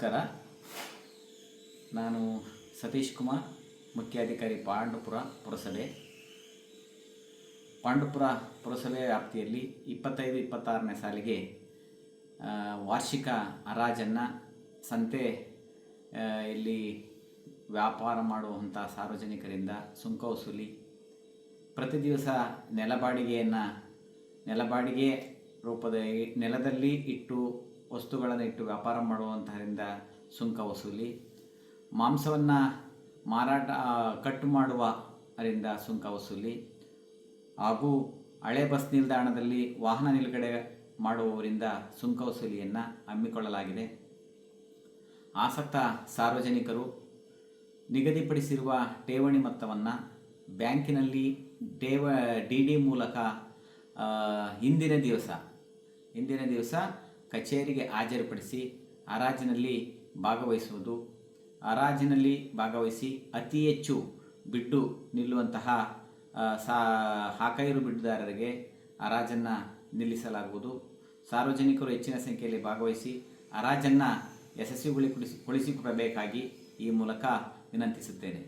ನಮಸ್ಕಾರ. ನಾನು ಸತೀಶ್ ಕುಮಾರ್, ಮುಖ್ಯಾಧಿಕಾರಿ ಪಾಂಡುಪುರ ಪುರಸಭೆ. ಪಾಂಡುಪುರ ಪುರಸಭೆ ವ್ಯಾಪ್ತಿಯಲ್ಲಿ 25-26ನೇ ಸಾಲಿಗೆ ವಾರ್ಷಿಕ ಹರಾಜನ್ನು ಸಂತೆ ಇಲ್ಲಿ ವ್ಯಾಪಾರ ಮಾಡುವಂಥ ಸಾರ್ವಜನಿಕರಿಂದ ಸುಂಕ ವಸೂಲಿ, ಪ್ರತಿ ದಿವಸ ನೆಲಬಾಡಿಗೆ ರೂಪದ ನೆಲದಲ್ಲಿ ಇಟ್ಟು ವಸ್ತುಗಳನ್ನು ಇಟ್ಟು ವ್ಯಾಪಾರ ಮಾಡುವಂತಹರಿಂದ ಸುಂಕ ವಸೂಲಿ, ಮಾಂಸವನ್ನು ಕಟ್ಟು ಮಾಡುವ ಅದರಿಂದ ಸುಂಕ ವಸೂಲಿ, ಹಾಗೂ ಹಳೆ ಬಸ್ ನಿಲ್ದಾಣದಲ್ಲಿ ವಾಹನ ನಿಲುಗಡೆ ಮಾಡುವವರಿಂದ ಸುಂಕ ವಸೂಲಿಯನ್ನು ಹಮ್ಮಿಕೊಳ್ಳಲಾಗಿದೆ. ಆಸಕ್ತ ಸಾರ್ವಜನಿಕರು ನಿಗದಿಪಡಿಸಿರುವ ಠೇವಣಿ ಮೊತ್ತವನ್ನು ಬ್ಯಾಂಕಿನಲ್ಲಿ ಡಿ ಮೂಲಕ ಹಿಂದಿನ ದಿವಸ ಕಚೇರಿಗೆ ಹಾಜರುಪಡಿಸಿ ಹರಾಜಿನಲ್ಲಿ ಭಾಗವಹಿಸುವುದು. ಹರಾಜಿನಲ್ಲಿ ಭಾಗವಹಿಸಿ ಅತಿ ಹೆಚ್ಚು ಬಿಡ್ಡು ನಿಲ್ಲುವಂತಹ ಹಾಕೈರು ಬಿಡ್ಡುದಾರರಿಗೆ ಹರಾಜನ್ನು ನಿಲ್ಲಿಸಲಾಗುವುದು. ಸಾರ್ವಜನಿಕರು ಹೆಚ್ಚಿನ ಸಂಖ್ಯೆಯಲ್ಲಿ ಭಾಗವಹಿಸಿ ಹರಾಜನ್ನು ಯಶಸ್ವಿಗೊಳಿಸಿಕೊಡಬೇಕಾಗಿ ಈ ಮೂಲಕ ವಿನಂತಿಸುತ್ತೇನೆ.